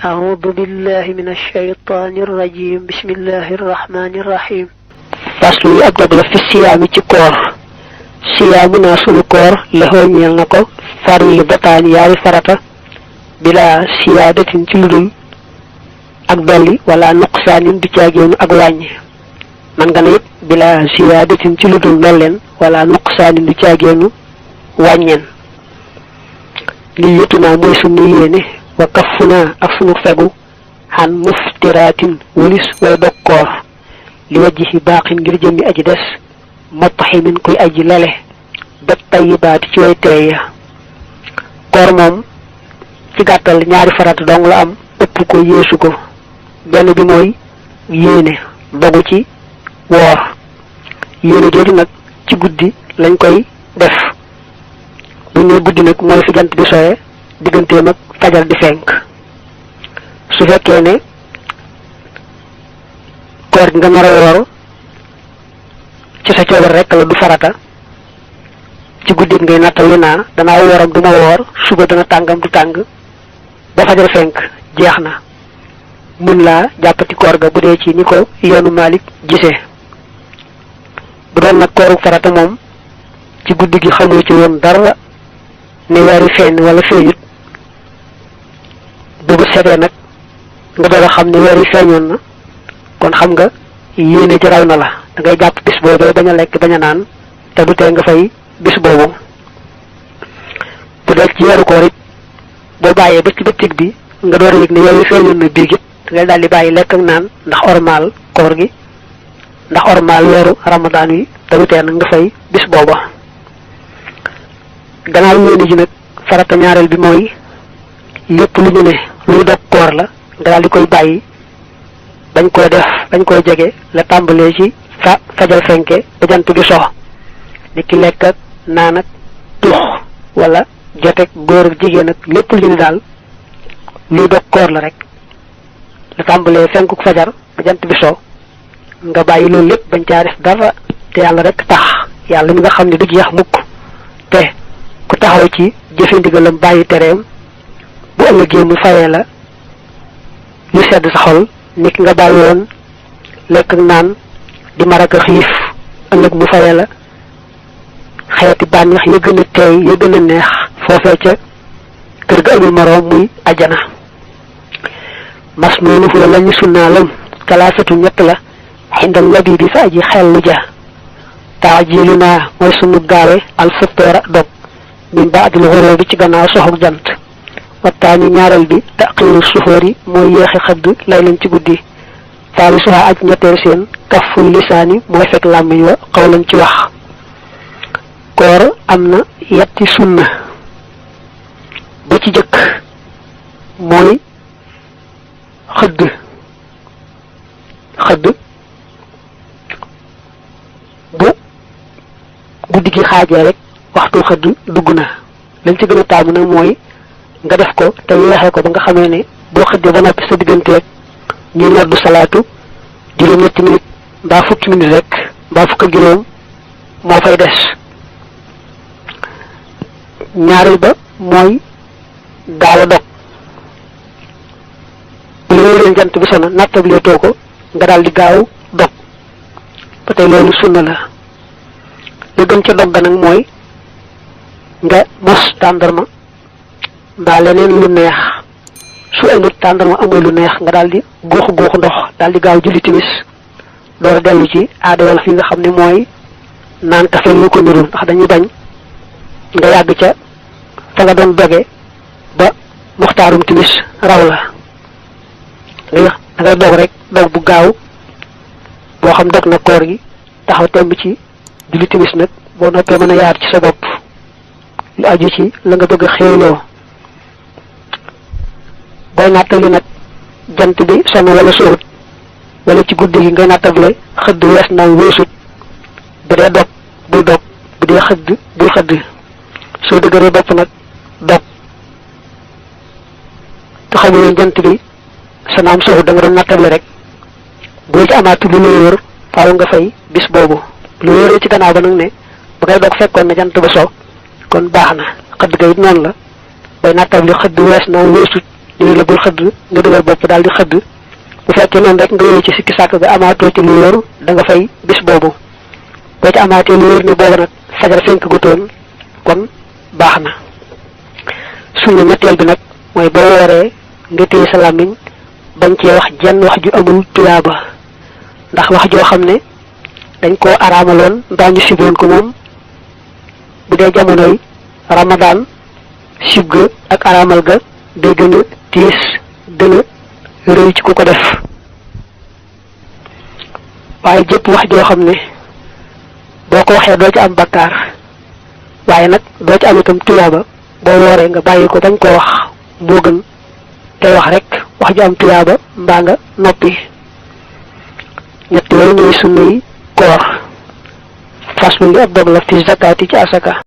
أعوذ بالله من الشيطان الرجيم بسم الله الرحمن الرحيم فصل أبدأ في الصيام كور صيامنا سلو كور لهو نيل نكو فريضتان ياوي فرata بلا سيادة تلودل ak dolli wala nuqsaanin du caagéenu ak wàññi man nga ne it bila siyaadatin ci lu dul ndolleen wala nuqsaanin du caagéenu wàññeen li yëtunaa mooy sunu yéene wa kaffunaa ak sunu fegu xan muftiraatin wulis way dog koor li wajjihi baaqin ngir jëmmi aji des mutaximin kuy aji lele bet tayibaati ci way teeya koor moom ci gàttal ñaari farata dong la am ëpp ko yeesu ko benn bi mooy yéene dogu ci woor yéene jooju nag ci guddi lañ koy def bu ñu guddi nag mooy fi jant bi soye digganteem ak fajar di fenk su fekkee ne koor gi nga nar a woor ci sa coobar rek la du farata ci guddi ngay nattal li naa danaa wooram duma woor suba dana tàngam du tàng ba fajar fenk jeex na mun laa jàppati koor ga bu dee ci ni ko yoonu Malik gisee bu doon nag kooru farata moom ci guddi gi xamoo ci woon dara ne weeru feeñ wala feeñut bu setee nag nga doog a xam ne weeru feeñoon na kon xam nga yéene ci raw na la da ngay jàpp bis boobu bañ a lekk bañ a naan te du tee nga fay bis boobu bu dee ci weeru koor it boo bàyyee ba ci bëccëg bi nga door a yëg ne weeru feeñoon na biig it ngay daal di bàyyi lekk ak naan ndax ormal koor gi ndax ormal weeru ramadaan wi te du tee nag nga fay bis booba gannaaw yéene ji nag farata ñaareel bi mooy lépp lu ñu ne luy dog koor la nga daal di koy bàyyi bañ koy def bañ koy jege la tàmbalee ci fajar fenke ba jant bi sox ni ki lekk ak naan ak tux wala joteeg góor ak jigéen ak lépp lu ñu ne daal luy dog koor la rek la tàmbalee fenkuk fajar ba jant bi so nga bàyyi loolu lépp bañ caa def dara te yàlla rek tax yàlla mi nga xam ne du jeex mukk te ku taxaw ci jëfe ndigalam bàyyi tereem bu ëllëgee mu fayee la lu sedd sa xol nit ki nga bàyyi woon lekk ak naan di mar ak xiif ëllëg mu fayee la xeeti bànneex ya gën a teey ya gën a neex foofee ca kër ga amul moroom muy ajjana mas noonu fu la ñu sunnaalam kalaasatu ñett la xindal labi bi fa aji xel lu ja taajilu naa mooy sunu gaawe alfutteera dog min baadil xuroo bi ci gannaaw soxuk jant wattaani ñaareel bi taqiiru suxóor yi mooy yéexi xëdd lay lañ ci guddi taali suxa aj ñetteel seen kaful lisaani mooy fekk làmmiñ wa xaw lañ ci wax koor am na yetti sunna ba ci jëkk mooy xëdd bu guddi gi xaajee rek waxtu xëdd dugg na lañ ci gën a taamu nag mooy nga def ko te yeexee ko ba nga xamee ne boo xëddee ba noppi sa diggante rek ñu noddu salaatu juróom-ñetti minute mbaa fukki minute rek mbaa fukk ak juróom moo fay des ñaareel ba mooy gaaw a dog bu la wéeree jant bi sona nattablee too ko nga daal di gaaw dog ba tey loolu sunna la lu gën ca dog ga nag mooy nga mos tàndarma mbaa leneen lu neex su amut tàndarma amul lu neex nga daal di góoxu ndox daal di gaaw julli timis door a dellu ci aada wala fi nga xam ne mooy naan kafe lu ko niru ndax dañuy bañ nga yàgg ca fa nga doon doge ba muxtaarum timis raw la da ngay dog rek dog bu gaaw boo xam dog na koor gi taxaw temb ci julli timis nag boo noppee mën a yaar ci sa bopp lu aju ci la nga bëgg a xéewloo booy nattali nag jant bi sonn wala soowut wala ci guddi gi ngay nattable xëdd wees naam weesut bu dee dog bul dog bu dee xëdd bul xëdd soo dëgëree bopp nag dog te xamul jant bi sa naam soowut da nga doon nattable rek boo ci amaatu lu lay wër faaw nga fay bis boobu lu wëree ci gannaaw ba nag ne ba ngay dog fekkoon na jant ba so kon baax na xëdd ga it noonu la bay nattable xëdd wees naam weesut ñu la bul xëdd nga dëgër bopp daal di xëdd bu fekkee noonu rek nga yooyu ci sikki sàkk ga amaatoo ci lu wóor da nga fay bis boobu boo ci amaatee lu wóor ne booba nag fajar fenk gutoon kon baax na. sunna ñetteel bi nag mooy boo wooree nga téye sa làmmiñ bañ cee wax jenn wax ju amul tuyaaba ndax wax joo xam ne dañ koo araamaloon mbaa ñu siboon ko moom bu dee jamonoy ramadaan sib ga ak araamal ga day gën a tiis gën a rëy ci ku ko def waaye jëpp wax joo xam ne boo ko waxee doo ci am bakkaar waaye nag doo ci am itam tuyaaba boo wooree nga bàyyi ko bañ koo wax moo gën tey wax rek wax ju am tuyaaba mbaa nga noppi. ñett yooyu ñooy sunna yi koor faslu li ab dog la fi zakaati ci asaka